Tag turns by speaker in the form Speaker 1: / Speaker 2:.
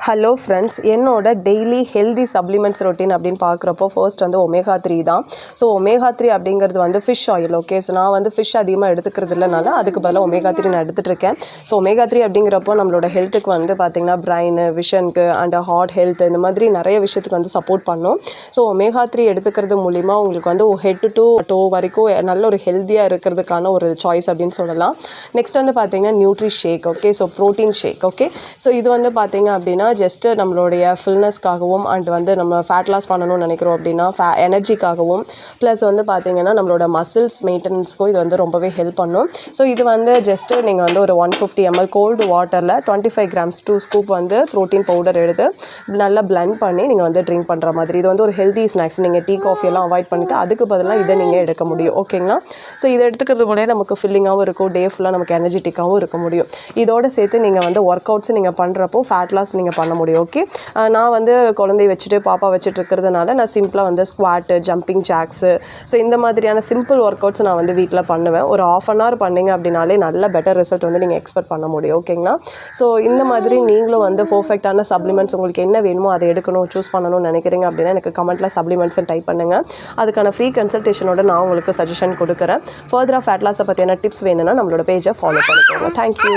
Speaker 1: Hello friends, என்னோட daily healthy supplements routine அப்படின்னு பார்க்குறப்போ ஃபர்ஸ்ட் வந்து ஒமேகா 3 தான். ஸோ ஒமேகா 3 அப்படிங்கிறது வந்து ஃபிஷ் ஆயில். ஓகே, ஸோ நான் வந்து ஃபிஷ் அதிகமாக எடுத்துக்கிறது இல்லைனால அதுக்கு பதிலாக ஒமேகா 3 நான் எடுத்துகிட்ருக்கேன். ஸோ ஒமேகா 3 அப்படிங்கிறப்போ நம்மளோட ஹெல்த்துக்கு வந்து பார்த்திங்கன்னா பிரைனு, விஷனுக்கு அண்ட் ஹார்ட் ஹெல்த் இந்த மாதிரி நிறைய விஷயத்துக்கு வந்து சப்போர்ட் பண்ணும். ஸோ ஒமேகா 3 எடுத்துக்கிறது மூலிமா உங்களுக்கு வந்து ஹெட் டு டோ வரைக்கும் நல்ல ஒரு ஹெல்த்தியாக இருக்கிறதுக்கான ஒரு சாய்ஸ் அப்படின்னு சொல்லலாம். நெக்ஸ்ட் வந்து பார்த்திங்கன்னா nutri shake. Okay, so protein shake. Okay, so இது வந்து பார்த்திங்க அப்படின்னா ஜஸ்ட்டு நம்மளுடைய ஃபில்னஸ்க்காகவும் அண்ட் வந்து நம்ம ஃபேட் லாஸ் பண்ணணும்னு நினைக்கிறோம் அப்படின்னா எனர்ஜிக்காகவும் ப்ளஸ் வந்து பார்த்திங்கன்னா நம்மளோட மசில்ஸ் மெயின்டெனன்ஸ்க்கும் இது வந்து ரொம்பவே ஹெல்ப் பண்ணும். ஸோ இது வந்து ஜஸ்ட்டு நீங்கள் வந்து ஒரு 150 ml கோல்டு வாட்டரில் 25 grams 2 ஸ்கூப் வந்து ப்ரோட்டீன் பவுடர் எடுத்து நல்லா பிளெண்ட் பண்ணி நீங்கள் வந்து ட்ரிங்க் பண்ணுற மாதிரி. இது வந்து ஒரு ஹெல்தி ஸ்நாக்ஸ். நீங்கள் டீ காஃபி எல்லாம் அவாய்ட் பண்ணிவிட்டு அதுக்கு பதிலாக இதை நீங்கள் எடுக்க முடியும். ஓகேங்களா? ஸோ இதை எடுத்துக்கிறது கூட நமக்கு ஃபில்லிங்காகவும் இருக்கும், டே ஃபுல்லாக நமக்கு எனர்ஜெட்டிக்காகவும் இருக்க முடியும். இதோடு சேர்த்து நீங்கள் வந்து ஒர்க் அவுட்ஸ் நீங்கள் பண்ணுறப்போ ஃபேட் லாஸ் நீங்கள் பண்ண முடியும். ஓகே, நான் வந்து குழந்தைய வச்சுட்டு பாப்பா வச்சுட்டு இருக்கிறதுனால நான் சிம்பிளாக வந்து ஸ்குவாட்டு, ஜம்பிங் ஜாக்ஸு, ஸோ இந்த மாதிரியான சிம்பிள் ஒர்க் அவுட்ஸ் நான் வந்து வீட்டில் பண்ணுவேன். ஒரு 1/2 hour பண்ணிங்க அப்படின்னாலே நல்ல பெட்டர் ரிசல்ட் வந்து நீங்கள் எக்ஸ்பெக்ட் பண்ண முடியும். ஓகேங்களா? ஸோ இந்த மாதிரி நீங்களும் வந்து பர்ஃபெக்டான சப்ளிமெண்ட்ஸ் உங்களுக்கு என்ன வேணுமோ அதை எடுக்கணும், சூஸ் பண்ணணும்னு நினைக்கிறீங்க அப்படின்னா எனக்கு கமெண்ட்டில் சப்ளிமெண்ட்ஸ்ன்னு டைப் பண்ணுங்கள். அதுக்கான ஃப்ரீ கன்சல்டேஷனோட நான் உங்களுக்கு சஜஷன் கொடுக்குறேன். ஃபர்தராக ஃபேட் லாஸை பற்றியான டிப்ஸ் வேணும்னா நம்மளோட பேஜை ஃபாலோ பண்ணிக்கோங்க. தேங்க்யூ.